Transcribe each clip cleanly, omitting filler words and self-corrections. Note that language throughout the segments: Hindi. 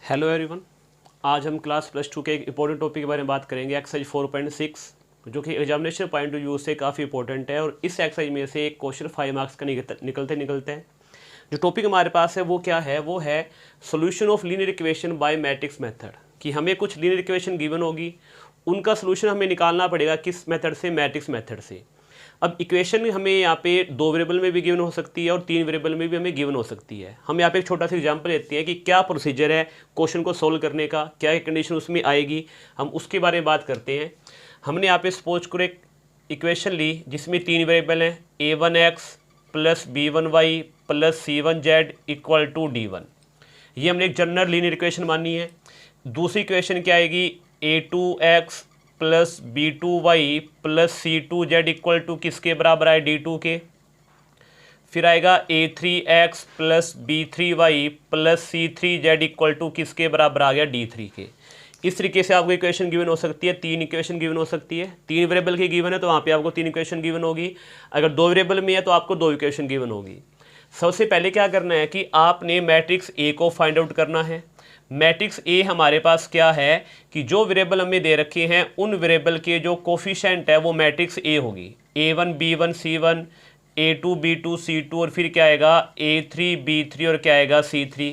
Hello everyone. आज हम क्लास +2 के एक इंपॉर्टेंट टॉपिक के बारे में बात करेंगे, एक्सरसाइज 4.6, जो कि एग्जामिनेशन पॉइंट ऑफ व्यू से काफ़ी इंपॉर्टेंट है। और इस एक्सरसाइज में से एक क्वेश्चन 5 मार्क्स का निकलते हैं। जो टॉपिक हमारे पास है वो क्या है, वो है solution of linear equation by matrix method. कि हमें कुछ लीनियर इक्वेशन गिवन होगी, उनका सोल्यूशन हमें निकालना पड़ेगा किस मेथड से, मैट्रिक्स मेथड से। अब इक्वेशन हमें यहाँ पे 2 वेरिएबल में भी गिवन हो सकती है और 3 वेरिएबल में भी हमें गिवन हो सकती है। हम यहाँ पे एक छोटा सा एग्जांपल लेते हैं कि क्या प्रोसीजर है क्वेश्चन को सोल्व करने का, क्या कंडीशन उसमें आएगी, हम उसके बारे में बात करते हैं। हमने यहाँ पे सपोज करो एक इक्वेशन ली जिसमें 3 वेरिएबल हैं, a1x plus b1y plus c1z equal to d1। ये हमने एक जनरल लीनियर इक्वेशन मानी है। दूसरी इक्वेशन क्या आएगी, a2x plus b2y plus c2z equal to किसके बराबर आए, d2 के। फिर आएगा a3x plus b3y plus c3z equal to किसके बराबर आ गया, d3 के। इस तरीके से आपको इक्वेशन गिवन हो सकती है, 3 इक्वेशन गिवन हो सकती है। 3 वेरिएबल की गिवन है तो वहाँ पे आपको 3 इक्वेशन गिवन होगी। अगर 2 वेरिएबल में है तो आपको 2 इक्वेशन गिवन होगी। सबसे पहले क्या करना है कि आपने मैट्रिक्स ए को फाइंड आउट करना है। मैट्रिक्स ए हमारे पास क्या है कि जो वेरिएबल हमें दे रखे हैं उन वेरिएबल के जो कोफिशिएंट है वो मैट्रिक्स ए होगी। a1 b1 c1, a2 b2 c2 और फिर क्या आएगा a3 b3 और क्या आएगा c3।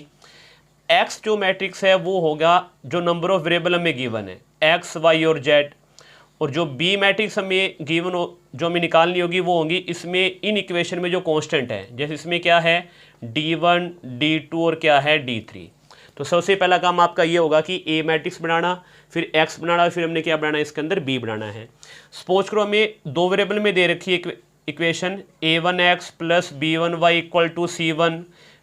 x जो मैट्रिक्स है वो होगा जो नंबर ऑफ वेरिएबल हमें गिवन है, x y और z। और जो b मैट्रिक्स हमें गिवन हो, जो हमें निकालनी होगी वो होंगी इसमें इन इक्वेशन में जो कांस्टेंट है। जैसे इसमें क्या है d1 d2 और क्या है d3। तो सबसे पहला काम आपका ये होगा कि ए मैट्रिक्स बनाना, फिर एक्स बनाना, फिर हमने क्या बनाना है इसके अंदर बी बनाना है। सपोज करो हमें 2 वेरिएबल में दे रखी है equation a1x plus b1y equal to c1,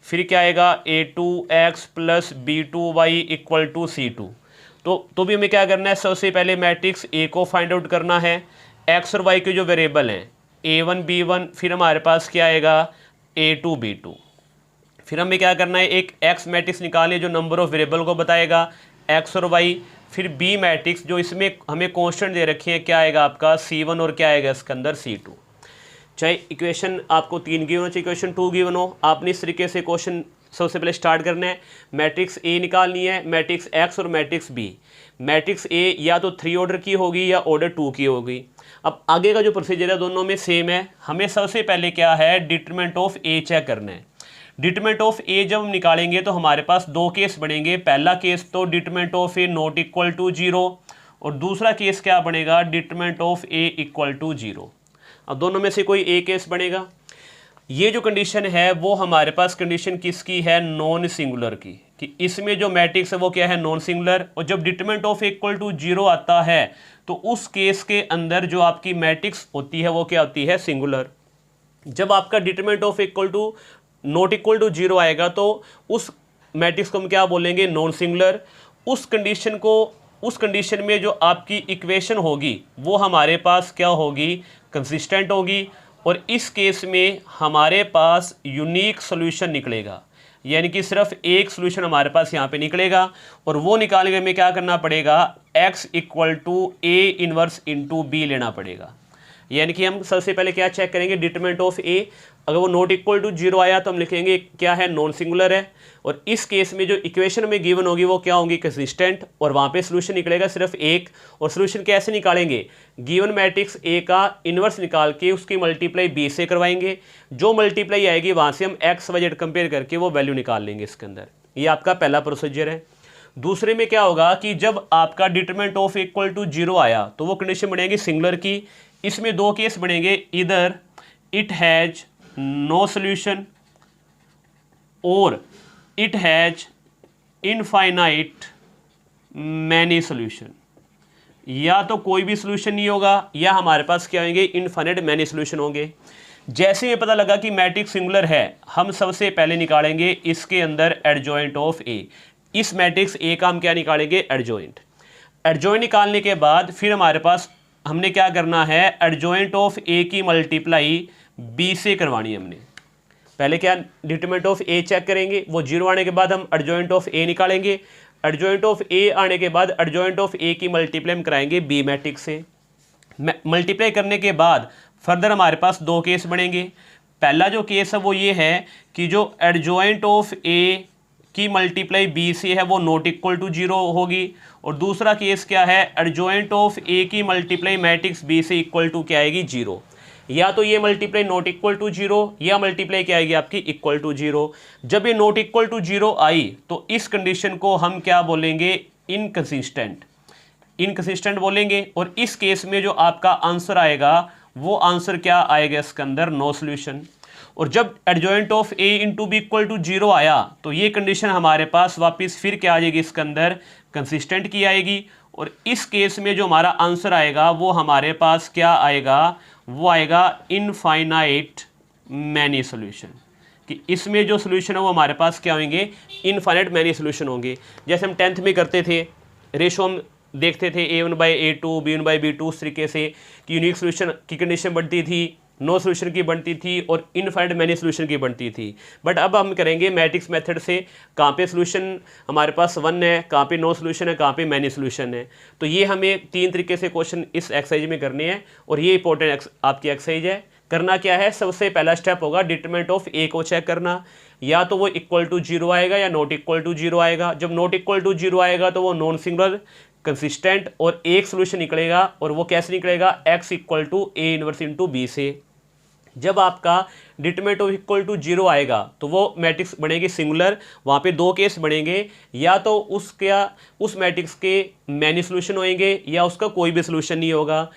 फिर क्या आएगा a2x plus b2y equal to c2। तो भी हमें क्या करना है, सबसे पहले मैट्रिक्स ए को फाइंड आउट करना है। एक्स और वाई के जो वेरिएबल हैं a1 b1, फिर हमारे पास क्या आएगा a2 b2। फिर हमें क्या करना है, एक एक्स मैट्रिक्स निकालिए जो नंबर ऑफ वेरिएबल को बताएगा, एक्स और वाई। फिर बी मैट्रिक्स जो इसमें हमें कांस्टेंट दे रखे हैं, क्या आएगा आपका c1 और क्या आएगा इसके अंदर c2। चाहे इक्वेशन आपको 3 गिवन हो चाहे इक्वेशन 2 गिवन हो, आपने इस तरीके से क्वेश्चन सबसे पहले स्टार्ट करना है। मैट्रिक्स ए निकालनी है, मैट्रिक्स एक्स और मैट्रिक्स बी। मैट्रिक्स ए या तो 3 ऑर्डर की होगी या ऑर्डर 2 की होगी। अब आगे का जो प्रोसीजर है दोनों में सेम है। हमें सबसे पहले क्या है, डिटरमिनेंट ऑफ ए चेक करना है। डिटरमिनेंट ऑफ ए जब हम निकालेंगे तो हमारे पास 2 केस बनेंगे। पहला केस तो determinant of A not equal to 0 और दूसरा केस क्या बनेगा, determinant of A equal to 0। अब दोनों में से कोई ए केस बनेगा। ये जो कंडीशन है वो हमारे पास कंडीशन किसकी है, नॉन सिंगुलर की, कि इसमें जो मैट्रिक्स है वो क्या है, नॉन सिंगुलर। और जब determinant of A equal to 0 आता है तो उस केस के अंदर जो आपकी मैट्रिक्स होती है वो क्या होती है, सिंगुलर। जब आपका determinant of equal to not equal to 0 आएगा तो उस मैट्रिक्स को हम क्या बोलेंगे, नॉन सिंगुलर। उस कंडीशन में जो आपकी इक्वेशन होगी वो हमारे पास क्या होगी, कंसिस्टेंट होगी। और इस केस में हमारे पास यूनिक सोल्यूशन निकलेगा, यानी कि सिर्फ एक सोल्यूशन हमारे पास यहाँ पे निकलेगा। और वो निकालने के में क्या करना पड़ेगा, x equal to A inverse into B लेना पड़ेगा। यानी कि हम सबसे पहले क्या चेक करेंगे, डिटरमिनेंट ऑफ ए। अगर वो नॉट इक्वल टू 0 आया तो हम लिखेंगे क्या है, नॉन सिंगुलर है। और इस केस में जो इक्वेशन में गिवन होगी वो क्या होगी, कंसिस्टेंट। और वहाँ पे सोल्यूशन निकलेगा सिर्फ एक। और सोल्यूशन कैसे निकालेंगे, गिवन मैट्रिक्स ए का इन्वर्स निकाल के उसकी मल्टीप्लाई बी से करवाएंगे। जो मल्टीप्लाई आएगी वहाँ से हम एक्स वाई जेड कंपेयर करके वो वैल्यू निकाल लेंगे इसके अंदर। ये आपका पहला प्रोसीजर है। दूसरे में क्या होगा कि जब आपका डिटरमिनेंट ऑफ इक्वल टू 0 आया तो वो कंडीशन बनेगी सिंगुलर की। इसमें 2 केस बनेंगे, इधर इट हैज नो सोल्यूशन और it has infinite many solution. या तो कोई भी सोल्यूशन नहीं होगा या हमारे पास क्या होंगे, इनफाइनाइट मैनी सोल्यूशन होंगे। जैसे ही पता लगा कि मैट्रिक्स सिंगुलर है, हम सबसे पहले निकालेंगे इसके अंदर एडजॉइंट ऑफ ए। इस मैट्रिक्स ए का हम क्या निकालेंगे, एडजॉइंट। एडजॉइंट निकालने के बाद फिर हमारे पास हमने क्या करना है, एडजॉइंट ऑफ ए की मल्टीप्लाई बी से करवानी है। हमने पहले क्या डिटरमिनेंट ऑफ ए चेक करेंगे, वो 0 आने के बाद हम एडजॉइंट ऑफ ए निकालेंगे। एडजॉइंट ऑफ ए आने के बाद एडजॉइंट ऑफ ए की मल्टीप्लाई हम कराएंगे बी मैट्रिक्स से। मल्टीप्लाई करने के बाद फर्दर हमारे पास 2 केस बनेंगे। पहला जो केस है वो ये है कि जो एडजॉइंट ऑफ ए की मल्टीप्लाई बी से है वो नॉट इक्वल टू जीरो होगी। और दूसरा केस क्या है, एडजॉइंट ऑफ ए की मल्टीप्लाई मैट्रिक्स बी से इक्वल टू क्या आएगी, जीरो। या तो ये multiply not equal to zero या मल्टीप्लाई क्या आएगी आपकी इक्वल टू जीरो। जब ये नॉट इक्वल टू जीरो आई तो इस कंडीशन को हम क्या बोलेंगे, इनकंसिस्टेंट बोलेंगे। और इस केस में जो आपका आंसर आएगा वो आंसर क्या आएगा इसके अंदर, नो सॉल्यूशन। और जब adjoint of A into B equal to zero आया तो ये कंडीशन हमारे पास वापस फिर क्या आ जाएगी इसके अंदर, कंसिस्टेंट की आएगी। और इस केस में जो हमारा आंसर आएगा वो हमारे पास क्या आएगा, वो आएगा इनफाइनाइट मैनी सोल्यूशन। कि इसमें जो सोल्यूशन है वो हमारे पास क्या होंगे, इनफाइनाइट मैनी सोल्यूशन होंगे। जैसे हम 10th में करते थे, रेशो हम देखते थे A1/A2 B1/B2 उस तरीके से कि यूनिक सोल्यूशन की कंडीशन बनती थी, नो सोल्यूशन की बनती थी और इनफाइनाइट मैनी सोल्यूशन की बनती थी। बट अब हम करेंगे मैट्रिक्स मेथड से, कहाँ पे सोल्यूशन हमारे पास 1 है, कहाँ पे नो सोल्यूशन है, कहाँ पे मैनी सोल्यूशन है। तो ये हमें 3 तरीके से क्वेश्चन इस एक्सरसाइज में करने हैं और ये इंपॉर्टेंट आपकी एक्सरसाइज है। करना क्या है, सबसे पहला स्टेप होगा डिटरमिनेंट ऑफ ए को चेक करना, या तो वो इक्वल टू जीरो आएगा या नॉट इक्वल टू जीरो आएगा। जब नॉट इक्वल टू जीरो आएगा तो वो नॉन सिंगुलर कंसिस्टेंट और एक सोल्यूशन निकलेगा और वो कैसे निकलेगा, x equal to A inverse into B से। जब आपका determinant of equal to zero आएगा तो वो मैट्रिक्स बनेगी सिंगुलर, वहाँ पे 2 केस बनेंगे, या तो उस मैट्रिक्स के मैनी सोल्यूशन होंगे या उसका कोई भी सोल्यूशन नहीं होगा।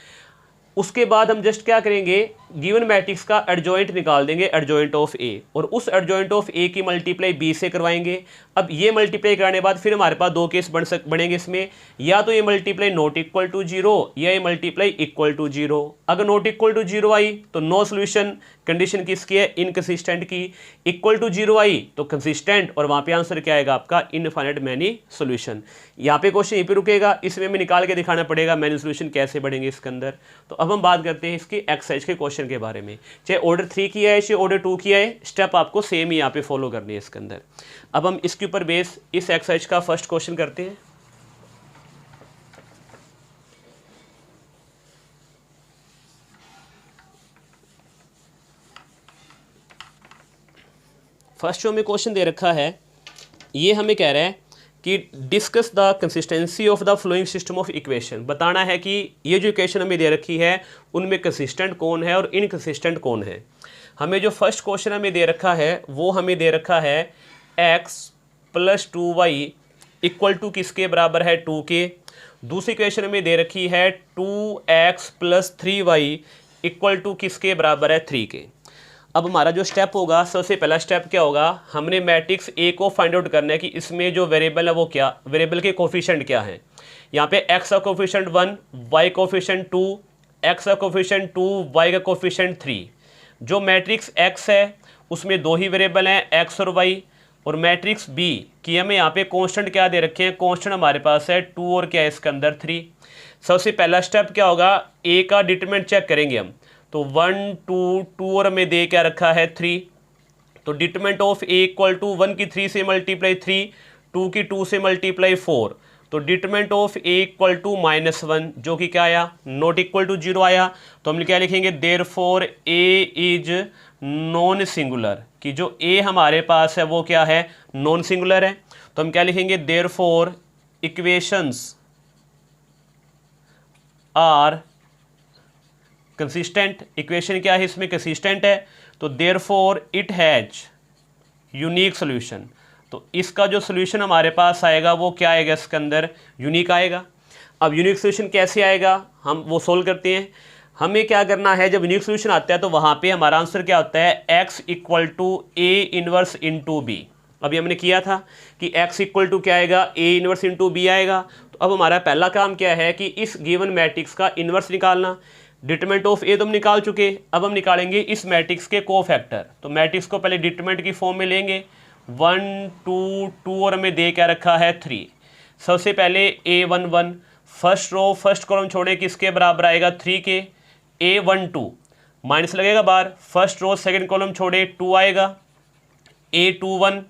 उसके बाद हम जस्ट क्या करेंगे, गिवन मैट्रिक्स का एडजॉइंट निकाल देंगे, एडजॉइंट ऑफ ए, और उस एडजॉइंट ऑफ ए की मल्टीप्लाई बी से करवाएंगे। अब ये मल्टीप्लाई कराने के बाद फिर हमारे पास 2 केस बनेंगे इसमें, या तो ये multiply not equal to zero या ये मल्टीप्लाई इक्वल टू जीरो। अगर नॉट इक्वल टू जीरो आई तो नो सोल्यूशन, कंडीशन किसकी है, इनकंसिस्टेंट की। इक्वल टू जीरो आई तो कंसिस्टेंट, और वहाँ पे आंसर क्या आएगा आपका, इनफाइनाइट मैनी सोल्यूशन। यहाँ पे क्वेश्चन यहीं पे रुकेगा, इसमें हमें निकाल के दिखाना पड़ेगा मैनी सोल्यूशन कैसे बढ़ेंगे इसके अंदर। तो अब हम बात करते हैं इसकी एक्सरसाइज के क्वेश्चन के बारे में, चाहे ऑर्डर 3 किया है चाहे ऑर्डर 2 किया है, स्टेप आपको सेम ही यहाँ पे फॉलो करनी है इसके अंदर। अब हम इसके ऊपर बेस इस एक्सरसाइज का फर्स्ट क्वेश्चन करते हैं। फर्स्ट जो हमें क्वेश्चन दे रखा है, ये हमें कह रहा है कि discuss the consistency of the flowing system of equation. बताना है कि ये जो इक्वेशन हमें दे रखी है उनमें कंसिस्टेंट कौन है और इनकंसिस्टेंट कौन है। हमें जो फर्स्ट क्वेश्चन हमें दे रखा है वो हमें दे रखा है x + 2y इक्वल टू किसके बराबर है, 2 के। दूसरी इक्वेशन हमें दे रखी है 2x + 3y इक्वल टू किसके बराबर है, 3 के। अब हमारा जो स्टेप होगा, सबसे पहला स्टेप क्या होगा, हमने मैट्रिक्स ए को फाइंड आउट करना है कि इसमें जो वेरिएबल है वो क्या, वेरिएबल के कोफिशिएंट क्या है। यहाँ पे x का कोफिशिएंट 1, y कोफिशिएंट 2, x का कोफिशिएंट 2, y का कोफिशिएंट 3। जो मैट्रिक्स x है उसमें 2 ही वेरिएबल हैं, x और y। और मैट्रिक्स B की हमें यहाँ पे कांस्टेंट क्या दे रखे हैं, कांस्टेंट हमारे पास है 2 और क्या है इसके अंदर 3। सबसे पहला स्टेप क्या होगा, a का डिटरमिनेंट चेक करेंगे हम। तो 1 2 और हमें दे क्या रखा है, 3। तो determinant of a equal to 1 की 3 से मल्टीप्लाई 3, 2 की 2 से मल्टीप्लाई 4। तो determinant of a equal to -1 जो कि क्या आया, नॉट इक्वल टू जीरो आया। तो हम क्या लिखेंगे, therefore a is non singular, कि जो a हमारे पास है वो क्या है, नॉन सिंगुलर है। तो हम क्या लिखेंगे, therefore equations are consistent. Equation क्या है इसमें, कंसिस्टेंट है। तो therefore it has unique solution. तो इसका जो सोल्यूशन हमारे पास आएगा वो क्या आएगा इसके अंदर, यूनिक आएगा। अब यूनिक सोल्यूशन कैसे आएगा, हम वो सोल्व करते हैं। हमें क्या करना है, जब यूनिक सोल्यूशन आता है तो वहाँ पे हमारा आंसर क्या होता है, x equal to A inverse into B. अभी हमने किया था कि x इक्वल टू क्या आएगा, ए इनवर्स इंटू बी आएगा। तो अब हमारा पहला काम क्या है कि इस गिवन मैट्रिक्स का इन्वर्स निकालना। डिटरमिनेंट ऑफ ए तो हम निकाल चुके, अब हम निकालेंगे इस मैट्रिक्स के कोफैक्टर। तो मैट्रिक्स को पहले डिटरमिनेंट की फॉर्म में लेंगे, 1 2 और हमें दे क्या रखा है, 3। सबसे पहले A11 first row first column छोड़े किसके बराबर आएगा, 3 के। A12 माइनस लगेगा बार, फर्स्ट रो सेकंड कॉलम छोड़े 2 आएगा। A21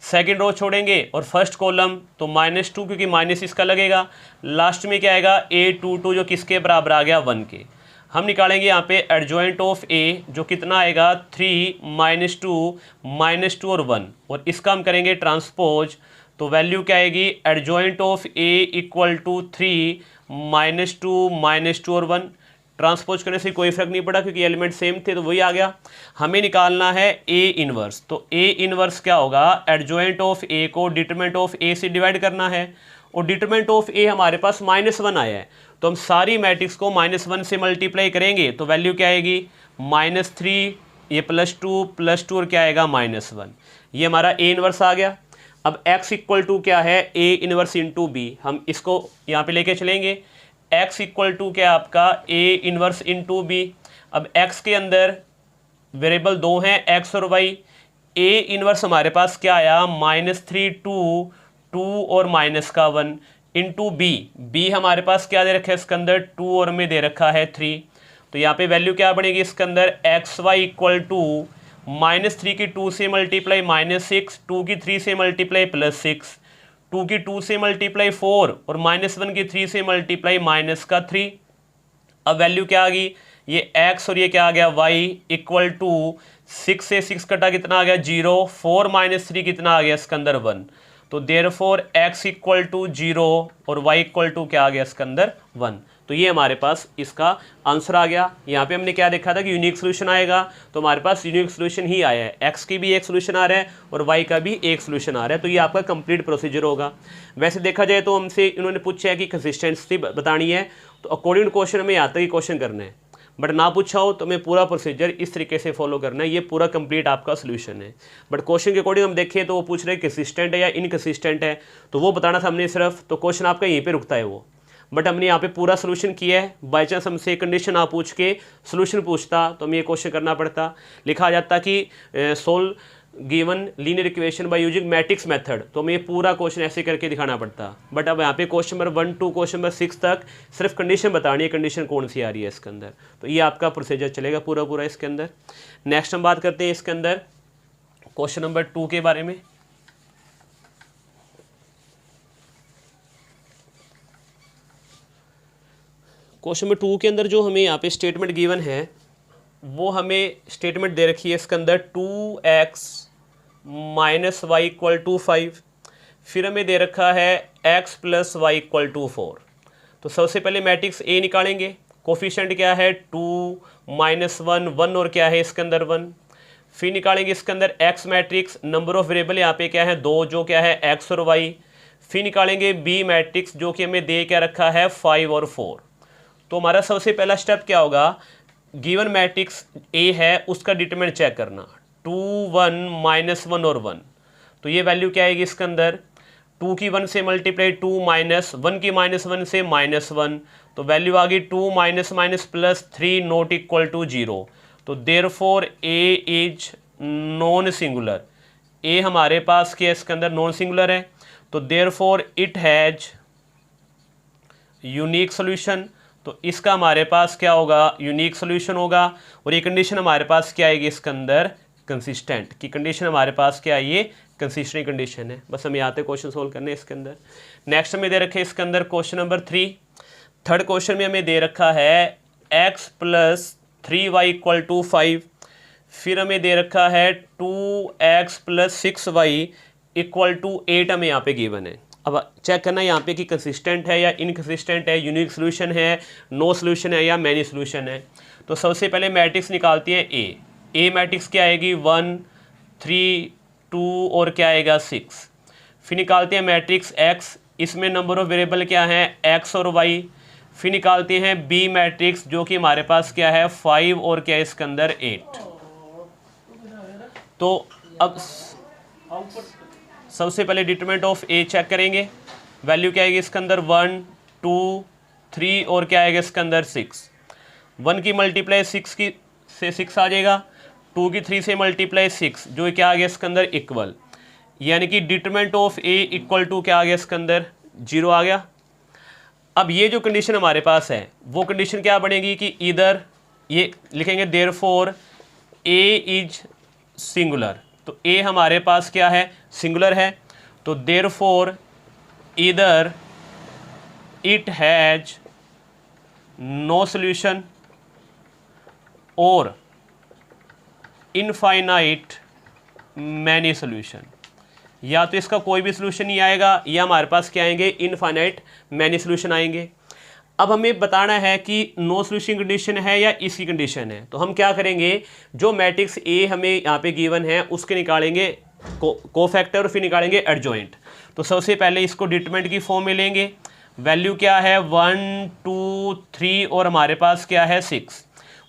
सेकंड रो छोड़ेंगे और फर्स्ट कॉलम तो -2 क्योंकि माइनस इसका लगेगा। लास्ट में क्या आएगा, A22 जो किसके बराबर आ गया, 1 के। हम निकालेंगे यहाँ पे एडजॉइंट ऑफ ए, जो कितना आएगा 3 -2 और 1, और इसका हम करेंगे ट्रांसपोज, तो वैल्यू क्या आएगी, adjoint of A equal to 3 -2 और 1। ट्रांसपोज करने से कोई फर्क नहीं पड़ा क्योंकि एलिमेंट सेम थे, तो वही आ गया। हमें निकालना है ए इनवर्स, तो ए इनवर्स क्या होगा, एडजॉइंट ऑफ ए को डिटरमिनेंट ऑफ ए से डिवाइड करना है, और डिटरमिनेंट ऑफ ए हमारे पास -1 आया है, तो हम सारी मैट्रिक्स को -1 से मल्टीप्लाई करेंगे, तो वैल्यू क्या आएगी, -3, ये +2 और क्या आएगा -1। ये हमारा ए इनवर्स आ गया। अब x इक्वल टू क्या है, ए इनवर्स इंटू बी, हम इसको यहाँ पे लेके चलेंगे। x इक्वल टू क्या आपका, ए इनवर्स इंटू बी। अब x के अंदर वेरिएबल दो हैं, x और y। ए इनवर्स हमारे पास क्या आया, -3 2 और -1 इंटू बी हमारे पास क्या दे रखा है इसके अंदर, 2 और में दे रखा है 3। तो यहाँ पे वैल्यू क्या बनेगी इसके अंदर, xy इक्वल टू -3 की 2 से मल्टीप्लाई -6, 2 की 3 से मल्टीप्लाई +6, 2 की 2 से मल्टीप्लाई 4 और -1 की 3 से मल्टीप्लाई -3। अब वैल्यू क्या आ गई, ये x और ये क्या आ गया y इक्वल टू 6 से 6 कटा कितना आ गया 0, 4 - 3 कितना आ गया इसके अंदर 1। तो देयरफॉर x इक्वल टू 0 और y इक्वल टू क्या आ गया इसके अंदर 1। तो ये हमारे पास इसका आंसर आ गया। यहाँ पे हमने क्या देखा था कि यूनिक सोल्यूशन आएगा, तो हमारे पास यूनिक सोल्यूशन ही आया है, x की भी एक सोल्यूशन आ रहा है और y का भी एक सोल्यूशन आ रहा है। तो ये आपका कंप्लीट प्रोसीजर होगा। वैसे देखा जाए तो हमसे इन्होंने पूछा है कि कंसिस्टेंसी बतानी है, तो अकॉर्डिंग टू क्वेश्चन में यहाँ तक ही क्वेश्चन करना है, बट ना पूछा हो तो मैं पूरा प्रोसीजर इस तरीके से फॉलो करना है, ये पूरा कंप्लीट आपका सोल्यूशन है। बट क्वेश्चन के अकॉर्डिंग हम देखें तो वो पूछ रहे हैं कंसिस्टेंट है या इनकंसिस्टेंट है, तो वो बताना था हमने सिर्फ, तो क्वेश्चन आपका यहीं पे रुकता है वो। बट हमने यहाँ पे पूरा सोल्यूशन किया है। बाई चांस हमसे कंडीशन ना पूछ के सोल्यूशन पूछता तो हमें ये क्वेश्चन करना पड़ता, लिखा जाता कि solve given linear equation by using matrix method, तो हमें पूरा क्वेश्चन ऐसे करके दिखाना पड़ता। बट अब यहाँ पे question number 1 to question number 6 तक सिर्फ कंडीशन बतानी है, कंडीशन कौन सी आ रही है इसके अंदर, तो ये आपका प्रोसीजर चलेगा पूरा इसके अंदर। नेक्स्ट हम बात करते हैं इसके अंदर क्वेश्चन नंबर 2 के बारे में। क्वेश्चन नंबर 2 के अंदर जो हमें यहाँ पे स्टेटमेंट गिवन है, वो हमें स्टेटमेंट दे रखी है इसके अंदर 2x - y इक्वल टू 5, फिर हमें दे रखा है x + y इक्वल टू 4। तो सबसे पहले मैट्रिक्स A निकालेंगे, कोफिशिएंट क्या है 2 -1 1 और क्या है इसके अंदर 1। फिर निकालेंगे इसके अंदर x matrix, number of variable यहाँ पे क्या है 2, जो क्या है x और y। फिर निकालेंगे B मैट्रिक्स, जो कि हमें दे क्या रखा है 5 और 4। तो हमारा सबसे पहला स्टेप क्या होगा, गिवन मैट्रिक्स A है उसका डिटरमिनेंट चेक करना, 2 1 -1 और 1। तो ये वैल्यू क्या आएगी इसके अंदर, 2 की 1 से मल्टीप्लाई 2 -1 की -1 से -1, तो वैल्यू आ गई 2 -+3 नॉट इक्वल टू 0। तो therefore A is non singular, A हमारे पास क्या इसके अंदर नॉन सिंगुलर है, तो therefore it has unique solution. तो इसका हमारे पास क्या होगा, यूनिक सोल्यूशन होगा। और ये कंडीशन हमारे पास क्या आएगी इसके अंदर, कंसिस्टेंट की कंडीशन हमारे पास क्या है, ये कंसिस्टेंट कंडीशन है। बस हमें आते क्वेश्चन सोल्व करने इसके अंदर। नेक्स्ट हमें दे रखे इसके अंदर क्वेश्चन नंबर 3। थर्ड क्वेश्चन में हमें दे रखा है x + 3y इक्वल टू 5, फिर हमें दे रखा है 2x + 6y इक्वल टू 8 हमें यहाँ पे गिवन है। अब चेक करना है यहाँ पे कि कंसिस्टेंट है या इनकंसिस्टेंट है, यूनिक सोल्यूशन है, नो सोल्यूशन है या मैनी सोल्यूशन है। तो सबसे पहले मैट्रिक्स निकालती है ए मैट्रिक्स क्या आएगी 1 3 2 और क्या आएगा 6। फिर निकालते हैं मैट्रिक्स x, इसमें नंबर ऑफ वेरिएबल क्या है x और y। फिर निकालते हैं बी मैट्रिक्स, जो कि हमारे पास क्या है 5 और क्या है इसके अंदर 8। तो अब सबसे पहले डिटरमिनेंट ऑफ ए चेक करेंगे, वैल्यू क्या आएगी इसके अंदर 1 2 3 और क्या आएगा इसके अंदर 6। 1 की मल्टीप्लाई 6 की से 6 आ जाएगा, 2 की 3 से मल्टीप्लाई 6, जो क्या आ गया इसके अंदर इक्वल, यानी कि determinant of A equal to क्या आ गया इसके अंदर 0 आ गया। अब ये जो कंडीशन हमारे पास है वो कंडीशन क्या बनेगी कि इधर ये लिखेंगे देयरफॉर ए इज सिंगुलर, तो ए हमारे पास क्या है सिंगुलर है, तो देयरफॉर इधर इट हैज नो सॉल्यूशन, और इनफाइनाइट मैनी सोल्यूशन। या तो इसका कोई भी सोल्यूशन नहीं आएगा या हमारे पास क्या आएंगे, इनफाइनाइट मैनी सोल्यूशन आएंगे। अब हमें बताना है कि नो सोल्यूशन कंडीशन है या इसकी कंडीशन है। तो हम क्या करेंगे, जो मैट्रिक्स ए हमें यहाँ पे गिवन है उसके निकालेंगे कोफैक्टर और फिर निकालेंगे एडजॉइंट। तो सबसे पहले इसको डिटरमिनेंट की फॉर्म में लेंगे। वैल्यू क्या है 1 2 3 और हमारे पास क्या है 6।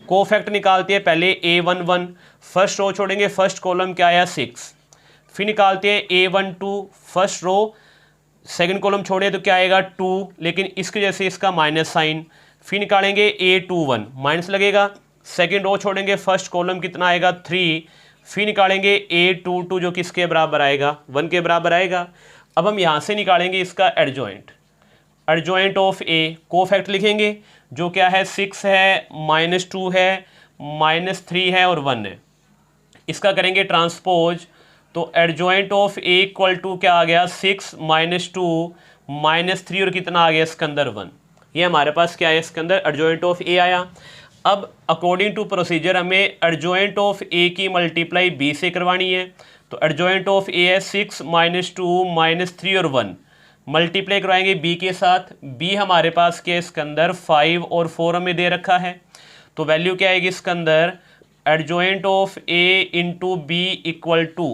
कोफैक्टर निकालते हैं पहले A11, फर्स्ट रो छोड़ेंगे, फर्स्ट कॉलम क्या आया 6। फिर निकालते हैं A12, first row, second column छोड़े तो क्या आएगा 2, लेकिन इसकी वजह से इसका माइनस साइन। फिर निकालेंगे A21, माइनस लगेगा। सेकंड रो छोड़ेंगे, फर्स्ट कॉलम कितना आएगा 3। फिर निकालेंगे A22 जो किसके बराबर आएगा 1 के बराबर आएगा। अब हम यहाँ से निकालेंगे इसका adjoint, adjoint of A। Cofactor लिखेंगे जो क्या है 6 है, -2 है, -3 है और 1 है। इसका करेंगे ट्रांसपोज, तो adjoint of A equal to क्या आ गया 6 -2 -3 और कितना आ गया इसके अंदर 1। ये हमारे पास क्या है इसके अंदर एडजॉइंट ऑफ A आया। अब अकॉर्डिंग टू प्रोसीजर हमें एडजॉइंट ऑफ A की मल्टीप्लाई B से करवानी है। तो एडजॉइंट ऑफ A है 6 -2 -3 और 1, मल्टीप्लाई करवाएंगे B के साथ। B हमारे पास क्या है इसके अंदर 5 और 4 हमें दे रखा है। तो वैल्यू क्या आएगी इसके अंदर, adjoint of A into B equal to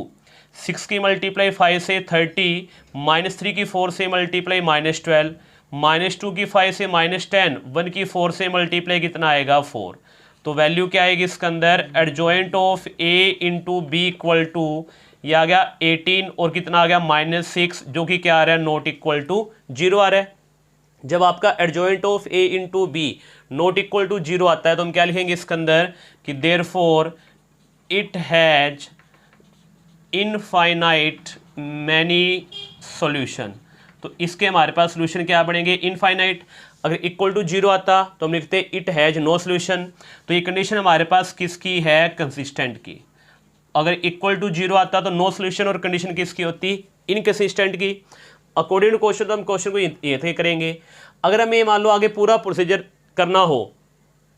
6 की मल्टीप्लाई 5 से 30, -3 की 4 से मल्टीप्लाई -12, -2 की 5 से -10, 1 की 4 से मल्टीप्लाई कितना आएगा 4। तो वैल्यू क्या आएगी इसके अंदर, adjoint of A into B equal to, यह आ गया 18 और कितना आ गया -6, जो कि क्या आ रहा है नॉट इक्वल टू 0 आ रहा है। जब आपका adjoint of A into B not equal to 0 आता है तो हम क्या लिखेंगे इसके अंदर कि therefore it has infinite many solution. तो इसके हमारे पास सॉल्यूशन क्या बनेंगे इनफाइनाइट। अगर इक्वल टू 0 आता तो हम लिखते इट हैज नो सॉल्यूशन। तो ये कंडीशन हमारे पास किसकी है, कंसिस्टेंट की। अगर इक्वल टू 0 आता तो नो सॉल्यूशन और कंडीशन किसकी होती, इनकंसिस्टेंट की। अकॉर्डिंग टू क्वेश्चन तो हम क्वेश्चन को ये थे करेंगे। अगर हमें मान लो आगे पूरा प्रोसीजर करना हो,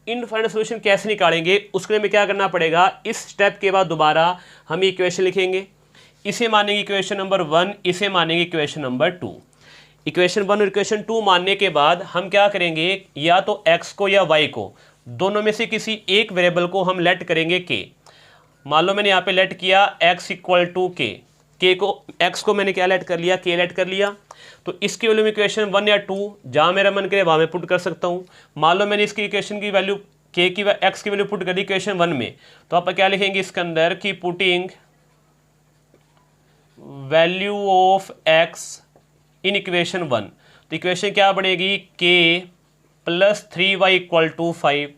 इनफाइनाइट सॉल्यूशन कैसे निकालेंगे, उसके लिए हमें क्या करना पड़ेगा, इस स्टेप के बाद दोबारा हम इक्वेशन लिखेंगे। इसे मानेंगे इक्वेशन नंबर 1, इसे मानेंगे इक्वेशन नंबर 2। इक्वेशन 1 और इक्वेशन 2 मानने के बाद हम क्या करेंगे, या तो x को या y को, दोनों में से किसी एक वेरिएबल को हम लेट करेंगे k। मान लो मैंने यहाँ पे लेट किया x इक्वल टू k को, x को मैंने क्या लेट कर लिया, k लेट कर लिया। तो इसकी वैल्यू में इक्वेशन 1 या 2 जहाँ मेरा मन करे वहाँ मैं पुट कर सकता हूँ। मान लो मैंने इसकी इक्वेशन की वैल्यू k की x की वैल्यू पुट कर दी इक्वेशन 1 में, तो आप क्या लिखेंगे इसके अंदर कि putting value of x in equation 1। तो इक्वेशन क्या बनेगी, k plus 3y equal to 5।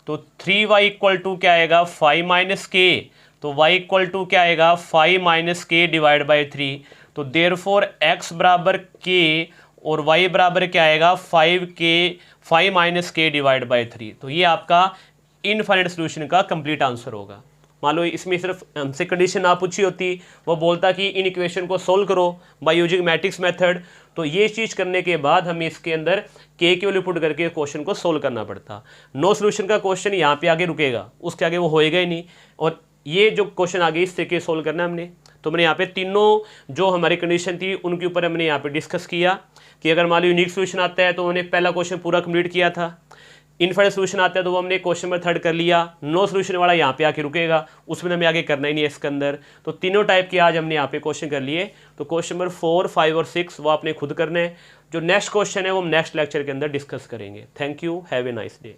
तो 3y इक्वल टू क्या आएगा 5 माइनस के, तो y इक्वल टू क्या आएगा 5 माइनस के डिवाइड बाई 3। तो देयरफॉर x बराबर k और y बराबर क्या आएगा 5 माइनस के डिवाइड बाई 3। तो ये आपका इनफाइनाइट सोल्यूशन का कंप्लीट आंसर होगा। मान लो इसमें सिर्फ हमसे कंडीशन ना पूछी होती, वो बोलता कि इन इक्वेशन को सोल्व करो बाय यूजिंग मैट्रिक्स मेथड, तो ये चीज़ करने के बाद हमें इसके अंदर के की वैल्यू पुट करके क्वेश्चन को सोल्व करना पड़ता। नो सोल्यूशन का क्वेश्चन यहाँ पे आगे रुकेगा, उसके आगे वो होएगा ही नहीं। और ये जो क्वेश्चन आगे इस तरीके सोल्व करना हमने, तो मैंने यहाँ पे तीनों जो हमारी कंडीशन थी उनके ऊपर हमने यहाँ पे डिस्कस किया कि अगर मान लो यूनिक सोल्यूशन आता है तो हमने पहला क्वेश्चन पूरा कंप्लीट किया था। इनफाइनाइट सोल्यूशन आता है तो वो हमने क्वेश्चन नंबर 3 कर लिया। नो सोल्यूशन वाला यहाँ पे आके रुकेगा, उसमें हमें आगे करना ही नहीं है इसके अंदर। तो तीनों टाइप के आज हमने यहाँ पे क्वेश्चन कर लिए। तो क्वेश्चन नंबर 4, 5 और 6 वो आपने खुद करने हैं। जो नेक्स्ट क्वेश्चन है वो हम नेक्स्ट लेक्चर के अंदर डिस्कस करेंगे। Thank you, have a nice day.